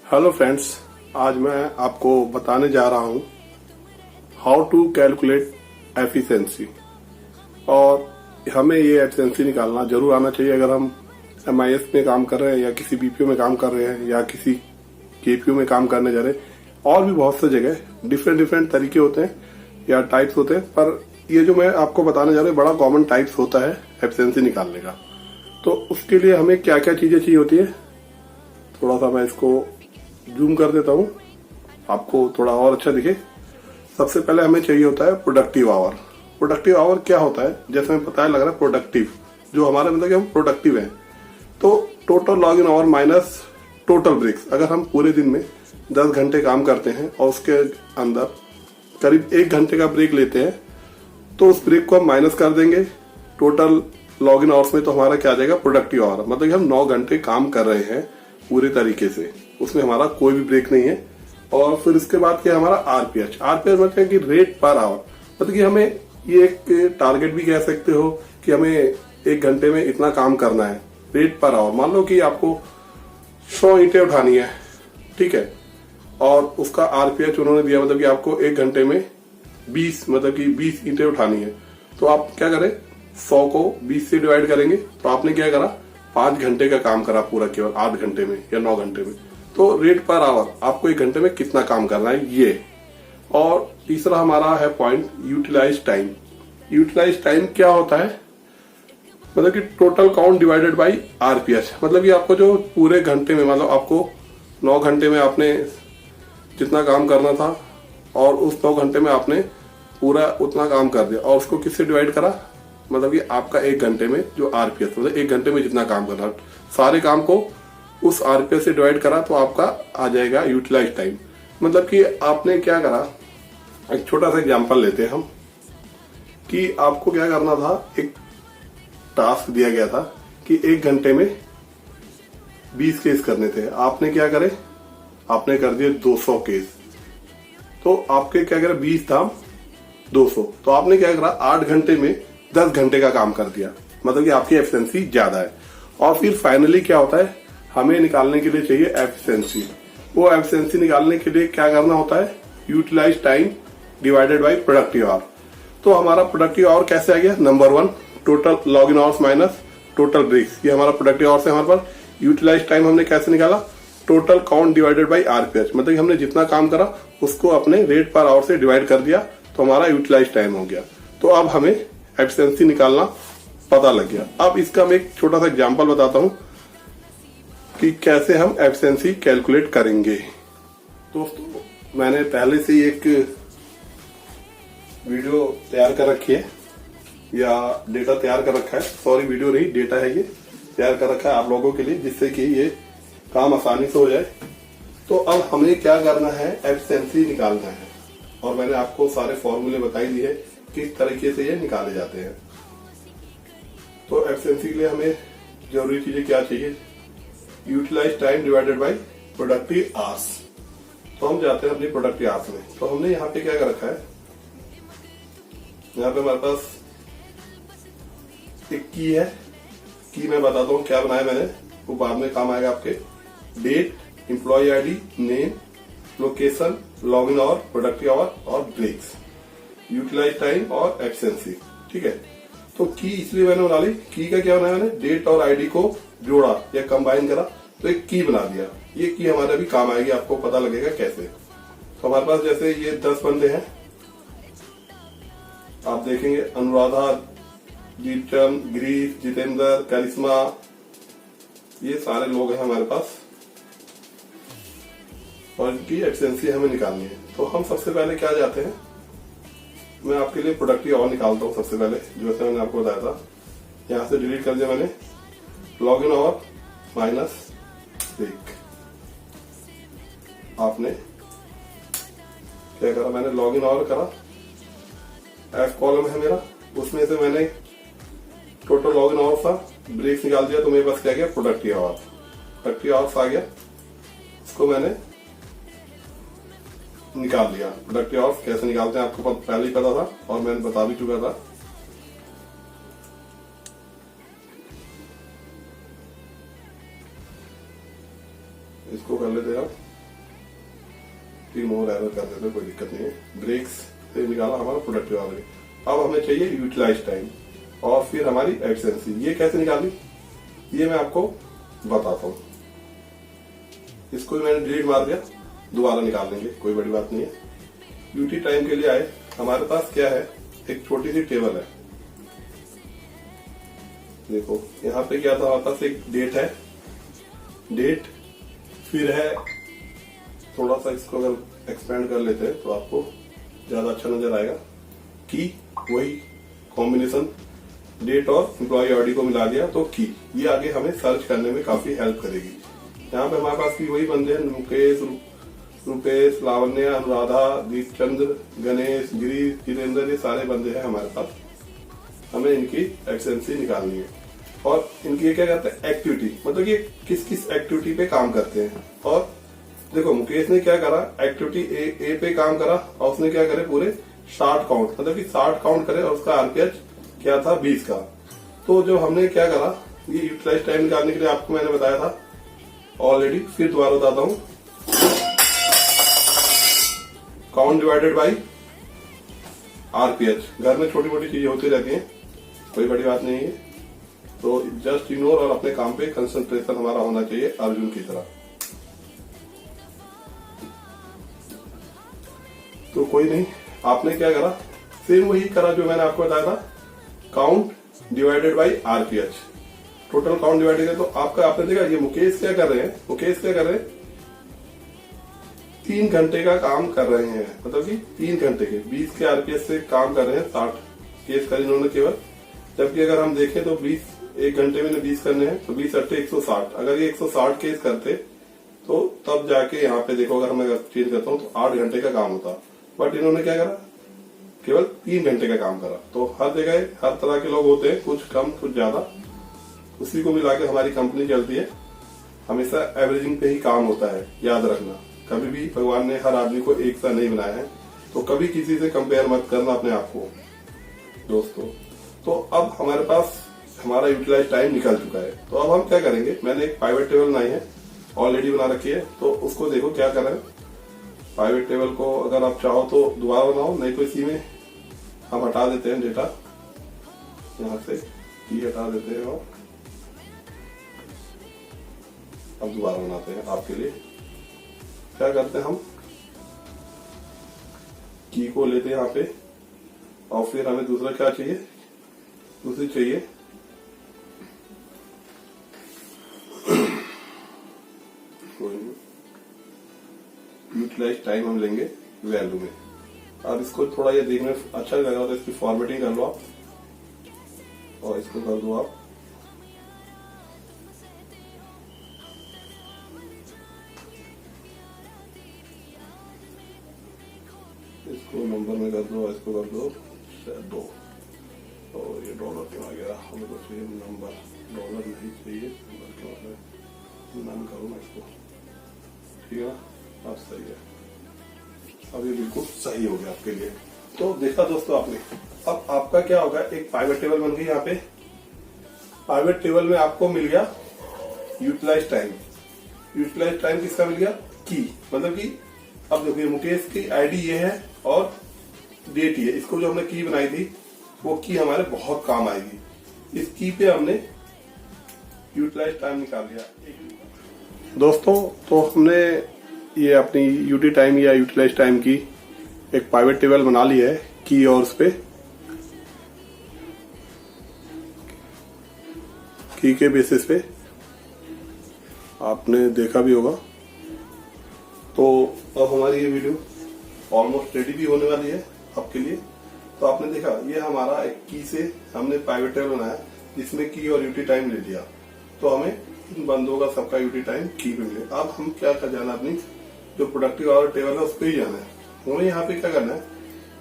Hello friends, आज मैं आपको बताने जा रहा हूँ हाउ टू कैलकुलेट एफिशिएंसी। और हमें ये एफिशिएंसी निकालना जरूर आना चाहिए अगर हम एमआईएस में काम कर रहे हैं या किसी बीपीओ में काम कर रहे हैं या किसी केपीओ में काम करने जा रहे हैं। और भी बहुत से जगह डिफरेंट तरीके होते हैं या टाइप्स होते हैं, पर ये जो मैं आपको बताने जा रहा हूँ बड़ा कॉमन टाइप्स होता है एफिशिएंसी निकालने का। तो उसके लिए हमें क्या क्या चीजें चाहिए होती है, थोड़ा सा मैं इसको जूम कर देता हूँ आपको थोड़ा और अच्छा दिखे। सबसे पहले हमें चाहिए होता है प्रोडक्टिव आवर। प्रोडक्टिव आवर क्या होता है, जैसे हमें पता है लग रहा है प्रोडक्टिव, जो हमारे मतलब कि हम प्रोडक्टिव हैं। तो total log in hour minus total breaks. अगर हम पूरे दिन में 10 घंटे काम करते हैं और उसके अंदर करीब 1 घंटे का ब्रेक लेते हैं, तो उस ब्रेक को हम माइनस कर देंगे टोटल लॉग इन आवर्स में। तो हमारा क्या आ जाएगा, प्रोडक्टिव आवर। मतलब कि हम 9 घंटे काम कर रहे हैं पूरे तरीके से, उसमें हमारा कोई भी ब्रेक नहीं है। और फिर इसके बाद क्या हमारा आरपीएच। आरपीएच मतलब कि रेट पर आवर, मतलब कि हमें ये एक टारगेट भी कह सकते हो कि हमें 1 घंटे में इतना काम करना है रेट पर आवर। मान लो कि आपको 100 ईंटें उठानी है, ठीक है, और उसका आरपीएच उन्होंने दिया मतलब कि आपको 1 घंटे में 20 मतलब कि 20 ईंटें उठानी है। तो आप क्या करें, 100 को 20 से डिवाइड करेंगे। तो आपने क्या करा, 5 घंटे का काम करा पूरा, केवल 8 घंटे में या 9 घंटे में। तो रेट पर आवर आपको 1 घंटे में कितना काम करना है ये। और तीसरा हमारा है point utilise time. Utilise time क्या होता है, मतलब कि total count divided by RPH. मतलब कि आपको जो पूरे घंटे में, मतलब आपको 9 घंटे में आपने जितना काम करना था और उस 9 घंटे में आपने पूरा उतना काम कर दिया और उसको किससे डिवाइड करा, मतलब कि आपका 1 घंटे में जो आरपीएस, मतलब 1 घंटे में जितना काम करना, सारे काम को उस आरपीएस से डिवाइड करा तो आपका आ जाएगा यूटिलाइज टाइम। मतलब कि आपने क्या करा, एक छोटा सा एग्जांपल लेते हैं हम, कि आपको क्या करना था, एक टास्क दिया गया था कि 1 घंटे में 20 केस करने थे। आपने क्या करे, आपने कर दिए 200 केस। तो आपके क्या करा, 20 दाम 200, तो आपने क्या करा, 8 घंटे में 10 घंटे का काम कर दिया। मतलब कि आपकी एफिशिएंसी ज्यादा है। और फिर फाइनली क्या होता है, हमें निकालने के लिए चाहिए एफिशिएंसी। वो एफिशिएंसी निकालने के लिए क्या करना होता है, utilise time divided by productive hour. तो हमारा प्रोडक्टिव आवर कैसे आ गया, number 1 total log in hours minus total breaks, ये हमारा प्रोडक्टिव आवर्स है हमारे पास। यूटिलाइज टाइम हमने कैसे निकाला, total count divided by RPH. मतलब कि हमने जितना काम करा उसको अपने रेट पर आवर से डिवाइड कर दिया, तो हमारा यूटिलाइज टाइम हो गया। तो अब हमें एफिशिएंसी निकालना पता लग गया। अब इसका मैं एक छोटा सा एग्जांपल बताता हूं कि कैसे हम एफिशिएंसी कैलकुलेट करेंगे। दोस्तों, मैंने पहले से ही एक वीडियो तैयार कर रखी है या डेटा तैयार कर रखा है, सॉरी वीडियो नहीं डेटा है, ये तैयार कर रखा है आप लोगों के लिए, जिससे कि ये काम आसानी से हो जाए। तो अब हमें क्या करना है, एफिशिएंसी निकालना है। और मैंने आपको सारे फॉर्मूले बताई दिए किस तरीके से ये निकाले जाते हैं। तो एफिशिएंसी के लिए हमें जरूरी चीजें क्या चाहिए, utilise time divided by productive hours. तो हम जाते हैं अपनी प्रोडक्टिव आवर्स में। तो हमने यहाँ पे क्या कर रखा है, यहाँ पे हमारे पास एक की है, की मैं बताता हूँ क्या बनाया मैंने, वो बाद में काम आएगा आपके। Date, employ ID, name, location, log in hour, productive hour और ब्रेक्स, यूटिलाइज टाइम और एफिशिएंसी, ठीक है। तो की इसलिए मैंने बना ली, की का क्या बनाया मैंने, डेट और आईडी को जोड़ा या कंबाइन करा तो एक की बना दिया। ये की हमारे अभी काम आएगी, आपको पता लगेगा कैसे। तो हमारे पास जैसे ये 10 बंदे हैं, आप देखेंगे अनुराधा, जीतन, गिरीश, जितेंद्र, करिश्मा, ये सारे लोग हैं हमारे पास और इनकी एफिशिएंसी हमें निकालनी है। तो हम सबसे पहले क्या जाते हैं, मैं आपके लिए प्रोडक्टिव आवर निकालता हूँ सबसे पहले, जो मैंने आपको बताया था। यहां से डिलीट कर दिया मैंने, log in hour minus break. आपने क्या करा, मैंने लॉग इन आवर करा, एफ कॉलम है मेरा, उसमें से मैंने टोटल लॉग इन आवर्स था, ब्रेक्स निकाल दिया, तो मेरे पास क्या गया, प्रोडक्टिव आवर। प्रोडक्टिव आवर्स आ गया, इसको मैंने निकाल लिया। प्रोडक्टिव आवर्स कैसे निकालते हैं आपको पहले ही पता था और मैंने बता भी चुका था। इसको कर लेते हैं आप। नॉर्मल एरर कर देते, कोई दिक्कत नहीं है। ब्रेक्स से निकाला हमारा प्रोडक्टिव आवर। अब हमें चाहिए यूटिलाइज टाइम और फिर हमारी एफिशिएंसी। ये कैसे निकाली ये मैं आपको बताता हूँ। इसको मैंने डिलीट मार दिया, दोबारा निकाल लेंगे, कोई बड़ी बात नहीं है। ड्यूटी टाइम के लिए आए, हमारे पास क्या है, एक छोटी सी टेबल है। देखो यहाँ पे क्या था, हमारे पास एक डेट है, डेट, फिर है थोड़ा सा इसको अगर एक्सपेंड कर लेते हैं तो आपको ज्यादा अच्छा नजर आएगा की, वही कॉम्बिनेशन डेट और एम्प्लॉय आईडी को मिला दिया तो की। ये आगे हमें सर्च करने में काफी हेल्प करेगी। यहाँ पे हमारे पास भी वही बंदे हैं, मुकेश, रुपेश, लावण्य, अनुराधा, दीपचंद्र, गणेश, गिरीश, जितेंद्र, ये सारे बंदे हैं हमारे पास। हमें इनकी एफिशिएंसी निकालनी है और इनकी क्या कहते हैं, एक्टिविटी, मतलब ये किस किस एक्टिविटी पे काम करते हैं। और देखो मुकेश ने क्या करा, एक्टिविटी ए पे काम करा और उसने क्या करे, पूरे 60 काउंट, मतलब कि 60 काउंट करे और उसका आरपीएच क्या था, 20 का। तो जो हमने क्या करा, ये यूटिलाइज टाइम निकालने के लिए आपको मैंने बताया था ऑलरेडी, फिर दोबारा बताता हूँ। Count divided by RPH. घर में छोटी मोटी चीजें होती रहती हैं, कोई बड़ी बात नहीं है, तो जस्ट इग्नोर और अपने काम पे कंसंट्रेशन हमारा होना चाहिए अर्जुन की तरह। तो कोई नहीं, आपने क्या करा, सेम वही करा जो मैंने आपको बताया था, count divided by RPH. Total count divided, तो आपका आपने देखा ये मुकेश क्या कर रहे हैं, मुकेश क्या कर रहे हैं, 3 घंटे का काम कर रहे हैं, मतलब कि 3 घंटे के 20 के आरपीएच से काम कर रहे हैं। 60 केस कर इन्होंने केवल, जबकि अगर हम देखें तो 1 घंटे में 20 करने हैं, तो 20 अट्ठे 160। अगर ये 160 केस करते तो तब जाके यहाँ पे देखो, अगर मैं चेंज करता हूँ तो 8 घंटे का काम होता। बट इन्होंने क्या करा, केवल 3 घंटे का काम करा। तो हर जगह हर तरह के लोग होते हैं, कुछ कम कुछ ज्यादा, उसी को मिला के हमारी कंपनी चलती है। हमेशा एवरेजिंग पे ही काम होता है, याद रखना। कभी भी भगवान ने हर आदमी को एक सा नहीं बनाया है, तो कभी किसी से कंपेयर मत करना अपने आप को दोस्तों। तो अब हमारे पास हमारा यूटिलाइज टाइम निकल चुका है, तो अब हम क्या करेंगे, मैंने एक पाइवेट टेबल बनाई है, ऑलरेडी बना रखी है, तो उसको देखो क्या करें। पाइवेट टेबल को अगर आप चाहो तो दोबारा बनाओ, नहीं तो इसी में हम हटा देते हैं डेटा, यहाँ से की हटा देते हैं और अब दोबारा बनाते हैं आपके लिए। क्या करते हैं, हम की को लेते हैं यहाँ पे, और फिर हमें दूसरा क्या चाहिए, दूसरी चाहिए यूटिलाइज टाइम, हम लेंगे वैल्यू में। अब इसको थोड़ा ये देखने में अच्छा लगा तो इसकी फॉर्मेटिंग कर लो आप, और इसको कर दो आप इसको नंबर में कर दो, इसको कर दो 2, और ये डॉलर क्यों आ गया, हमें तो चाहिए नंबर, डॉलर नहीं चाहिए नंबर, क्यों है नन करो ना इसको, ठीक है ना। अब सही है, अब ये बिल्कुल सही हो गया आपके लिए। तो देखा दोस्तों आपने, अब आपका क्या होगा, एक पाइवेट टेबल बन गई। यहाँ पे पाइवेट टेबल में आपको मिल गया यूटिलाइज टाइम। यूटिलाइज टाइम किसका मिल गया, की, मतलब कि अब देखिए मुकेश की आईडी ये है और डेट ये, इसको जो हमने की बनाई थी वो की हमारे बहुत काम आएगी। इस की पे हमने यूटिलाइज टाइम निकाल दिया दोस्तों। तो हमने ये अपनी यूटी टाइम या यूटिलाइज टाइम की एक प्राइवेट टेबल बना ली है की, और उस पे की के बेसिस पे आपने देखा भी होगा। तो अब हमारी ये वीडियो ऑलमोस्ट रेडी भी होने वाली है आपके लिए। तो आपने देखा ये हमारा एक की से हमने प्राइवेट टेबल बनाया जिसमें की और यूटी टाइम ले लिया, तो हमें इन बंदों का सबका यूटी टाइम की पे मिले। अब हम क्या कर जाना, अपनी जो प्रोडक्टिव आवर टेबल है उस पर ही जाना है। हमें यहाँ पे क्या करना है,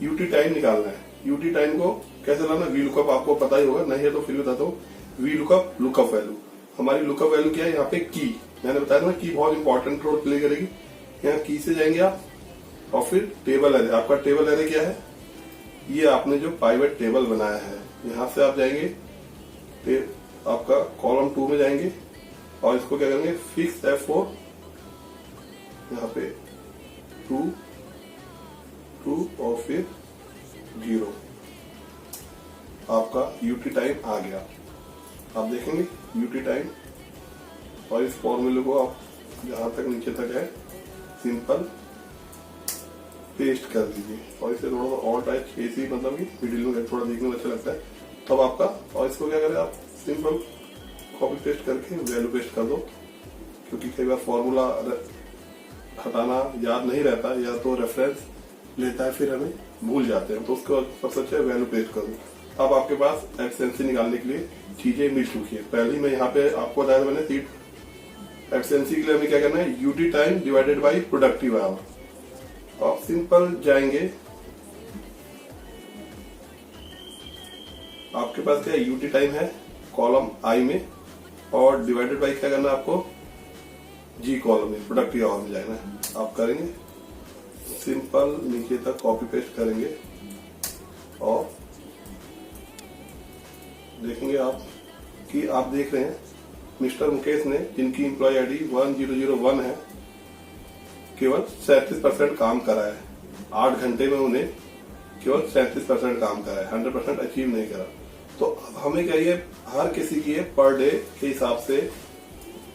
यूटी टाइम निकालना है। यूटी टाइम को कैसे लाना, वी लुकअप आपको पता ही होगा, नहीं है तो फिर बताता हूँ। वी लुकअप, लुकअप वैल्यू, हमारी लुकअप वैल्यू क्या है, यहाँ पे की, मैंने बताया ना की बहुत इंपॉर्टेंट रोल प्ले करेगी। यहाँ की से जाएंगे आप और फिर टेबल एरे, आपका टेबल एरे क्या है, ये आपने जो प्राइवेट टेबल बनाया है, यहाँ से आप जाएंगे आपका कॉलम 2 में जाएंगे और इसको क्या करेंगे, फिक्स F4, यहाँ पे 2 2 और फिर 0, आपका यूटी टाइम आ गया। आप देखेंगे यूटी टाइम, और इस फॉर्मूले को आप जहां तक नीचे तक है सिंपल पेस्ट कर दीजिए, और इसे थोड़ा सा और टाइप ऐसे ही, मतलब कि मिडिल में थोड़ा देखने में अच्छा लगता है तब आपका। और इसको क्या करें, आप सिंपल कॉपी पेस्ट करके वैल्यू पेस्ट कर दो, क्योंकि कई बार फॉर्मूला हटाना याद नहीं रहता, या तो रेफरेंस लेता है फिर हमें भूल जाते हैं, तो उसको सबसे अच्छा वैल्यू पेस्ट कर दो। अब आपके पास एफिशिएंसी निकालने के लिए चीजें मिल चुकी है। पहली मैं यहाँ पे आपको बताया मैंने सीट एफिशिएंसी के लिए हमें क्या करना है, UT time divided by productive hour. आप सिंपल जाएंगे, आपके पास क्या यूटी टाइम है कॉलम आई में, और डिवाइडेड बाई क्या करना है आपको, जी कॉलम में प्रोडक्टिव आवर में जाना है। आप करेंगे सिंपल नीचे तक कॉपी पेस्ट करेंगे, और देखेंगे आप कि आप देख रहे हैं मिस्टर मुकेश ने, जिनकी एम्प्लॉय आईडी 1001 है, केवल 37% काम करा है। 8 घंटे में उन्हें केवल 37% काम करा है, 100% अचीव नहीं करा। तो अब हमें क्या, ये हर किसी की पर डे के हिसाब से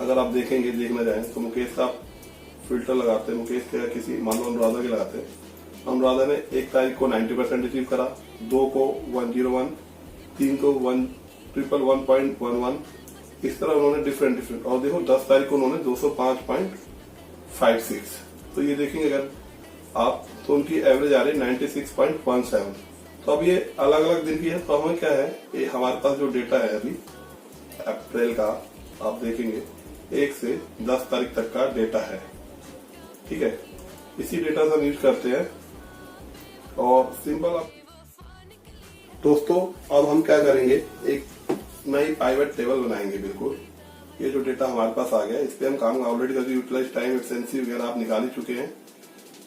अगर आप देखेंगे, देखना चाहें तो मुकेश का फिल्टर लगाते हैं, मुकेश के किसी मान लो अनुराधा के लगाते हैं, अनुराधा ने 1 तारीख को 90% अचीव करा, 2 को 101, 3 को 111.11, इस तरह उन्होंने डिफरेंट, और देखो 10 तारीख को उन्होंने 205.56। तो ये देखेंगे अगर आप, तो उनकी एवरेज आ रही है 96.17। तो अब ये अलग अलग दिन की है, तो हमें क्या है, ये हमारे पास जो डेटा है अभी अप्रैल का, आप देखेंगे 1 से 10 तारीख तक का डेटा है, ठीक है। इसी डेटा से हम यूज करते हैं, और सिंपल आप दोस्तों अब हम क्या करेंगे, एक नई पाइवट टेबल बनाएंगे। बिल्कुल ये जो डेटा हमारे पास आ गया, इस पे हम काम ऑलरेडी करके यूटिलाइज टाइम एफिशिएंसी वगैरह आप निकाल ही चुके हैं।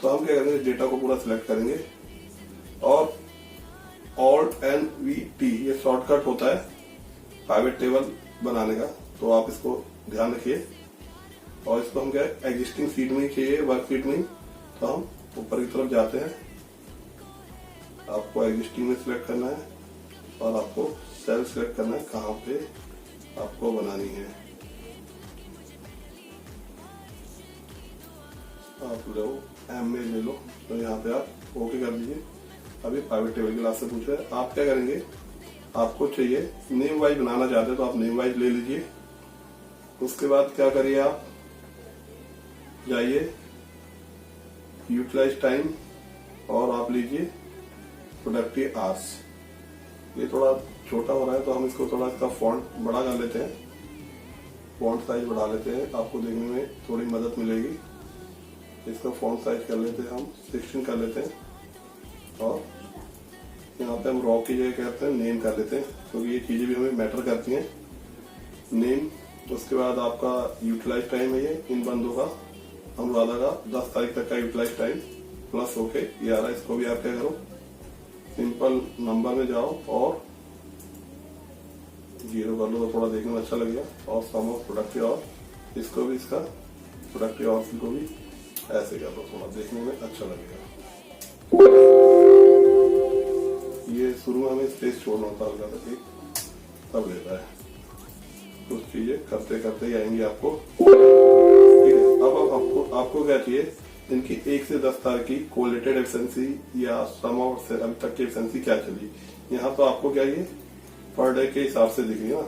तो हम क्या करेंगे, डेटा को पूरा सिलेक्ट करेंगे, और Alt and VT ये शॉर्टकट होता है पाइवट टेबल बनाने का, तो आप इसको ध्यान रखिए। और इसको हम क्या एग्जिस्टिंग सीट में ही चाहिए, वर्कशीट में ही, तो हम ऊपर की तरफ जाते हैं, आपको एग्जिस्टिंग में सिलेक्ट करना है, और आपको सेल सिलेक्ट करना है कहाँ पे आपको बनानी है। आप लो एम में ले लो, तो यहाँ पे आप ओके कर दीजिए। अभी प्राइवेट टेबल की लास्ट से पूछ रहे हैं, आप क्या करेंगे, आपको चाहिए नेम वाइज बनाना चाहते हैं तो आप नेम वाइज ले लीजिए। उसके बाद क्या करिए, आप जाइए यूटिलाइज टाइम, और आप लीजिए प्रोडक्टिव आवर्स। ये थोड़ा छोटा हो रहा है, तो हम इसको थोड़ा इसका फॉन्ट बड़ा कर लेते हैं, फॉन्ट साइज बढ़ा लेते हैं, आपको देखने में थोड़ी मदद मिलेगी। इसका फॉन्ट साइज कर लेते हैं, हम 16 कर लेते हैं, और यहाँ पे हम रॉ की जगह कहते हैं नेम कर लेते हैं, क्योंकि ये चीजें भी हमें मैटर करती हैं। नेम, उसके बाद आपका यूटिलाइज टाइम है ये इन बंदों का, अनुराधा का 10 तारीख तक का यूटिलाइज टाइम प्लस ओके ये आ रहा है। इसको भी आप क्या करो, सिंपल नंबर में जाओ और 0 कर लो, तो थोड़ा देखने में अच्छा लगेगा। और सम ऑफ प्रोडक्टिव आवर, इसको भी इसका प्रोडक्टिव आवर्स को भी ऐसे कर लो, थोड़ा देखने में अच्छा लगेगा। ये शुरू में हमें स्पेस छोड़ना होता है, एक तब लेता है, कुछ चीजें करते करते ही आएंगी आपको, ठीक है। अब आपको क्या चाहिए, इनकी 1 से 10 तारीख की कोलेटेड एफिशिएंसी या सम ऑफ अभी तक की एफिशिएंसी क्या चली। यहाँ तो आपको क्या ये पर डे के हिसाब से दिख रही है ना,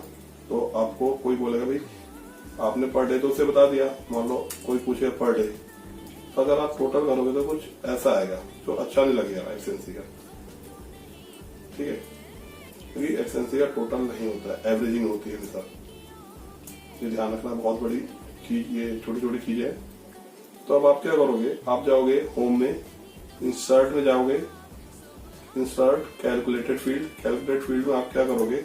तो आपको कोई बोलेगा भाई आपने पर डे तो उसे बता दिया, मान लो कोई पूछे पर डे, तो अगर आप टोटल करोगे तो कुछ ऐसा आएगा जो अच्छा नहीं लगेगा एफिशिएंसी का, ठीक है, क्योंकि एफिशिएंसी का टोटल नहीं होता है, एवरेजिंग होती है हमेशा। ये ध्यान रखना बहुत बड़ी चीज, ये छोटी छोटी चीजें है। तो अब आप क्या करोगे, आप जाओगे होम में, इंसर्ट में जाओगे, insert calculated field, calculated field में आप क्या करोगे,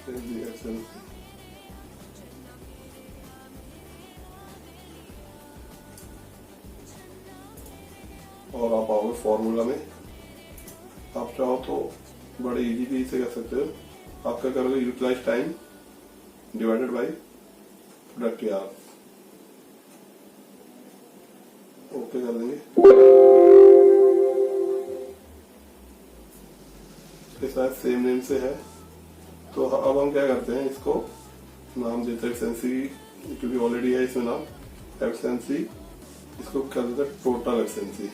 EFFICI और आप आओगे फॉर्मूला में। आप चाहो तो बड़े इजी भी इसे कर सकते हो, आप क्या करोगे, utilise time divided by productive hours, okay कर देंगे। इसके साथ सेम नेम से है, तो अब हम क्या करते हैं, इसको नाम देते हैं एफिशिएंसी, क्योंकि ऑलरेडी है इसमें नाम एफिशिएंसी। इसको कर देते हैं टोटल एफिशिएंसी,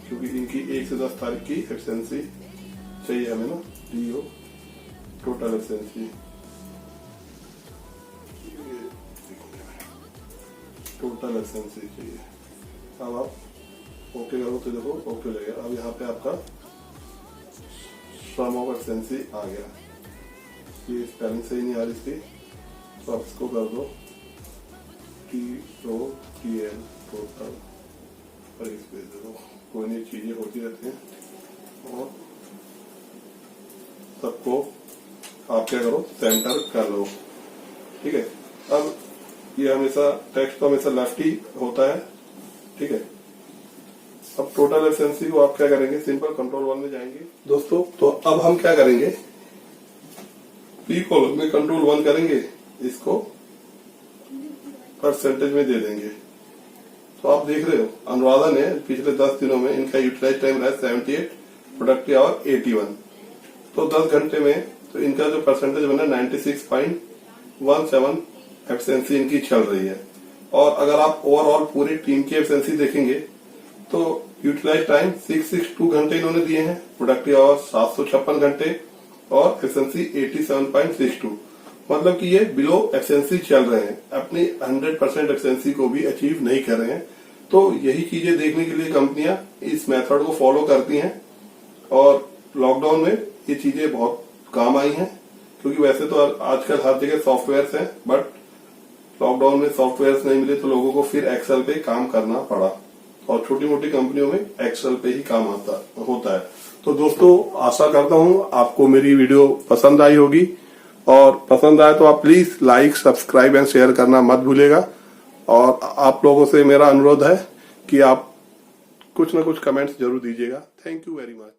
क्योंकि इनकी 1 से 10 तारीख की एफिशिएंसी चाहिए हमें ना, DO total efficiency, total efficiency चाहिए। अब आप ओके करो तो देखो ओके लगेगा। अब यहाँ पे आपका सम ऑफ एफिशिएंसी आ गया। ये स्पेलिंग सही नहीं आ रही इसकी, तो आप इसको कर दो TOTL टोटल, और इस पे दे दो। कोई नहीं, चीजें होती रहती हैं। और सबको आप क्या करो, सेंटर कर लो, ठीक है। अब ये हमेशा टेक्स्ट तो हमेशा लेफ्ट ही होता है, ठीक है। अब टोटल एफिशिएंसी को आप क्या करेंगे, सिंपल कंट्रोल 1 में जाएंगे दोस्तों। तो अब हम क्या करेंगे, P कॉलम में कंट्रोल 1 करेंगे, इसको परसेंटेज में दे देंगे। तो आप देख रहे हो अनुराधा ने पिछले 10 दिनों में इनका यूटिलाइज टाइम रहा 78, प्रोडक्टिव आवर 81। तो 10 घंटे में तो इनका जो परसेंटेज बना 96.17 एफिशिएंसी इनकी चल रही है। और अगर आप ओवरऑल पूरी टीम की एफिशिएंसी देखेंगे तो यूटिलाइज टाइम 662 घंटे इन्होंने दिए हैं, प्रोडक्टिव आवर 756 घंटे और एफिशिएंसी 87.62। मतलब कि ये बिलो एफिशिएंसी चल रहे हैं, अपनी 100% एफिशिएंसी को भी अचीव नहीं कर रहे हैं। तो यही चीजें देखने के लिए कंपनियां इस मेथड को फॉलो करती हैं, और लॉकडाउन में ये चीजें बहुत काम आई हैं। क्योंकि वैसे तो आजकल हर जगह सॉफ्टवेयर हैं, बट लॉकडाउन में सॉफ्टवेयर नहीं मिले तो लोगों को फिर एक्सेल पे काम करना पड़ा, और छोटी मोटी कंपनियों में एक्सेल पे ही काम होता है। तो दोस्तों, आशा करता हूँ आपको मेरी वीडियो पसंद आई होगी, और पसंद आए तो आप please like, subscribe and share करना मत भूलिएगा। और आप लोगों से मेरा अनुरोध है कि आप कुछ न कुछ कमेंट्स जरूर दीजिएगा। Thank you very much.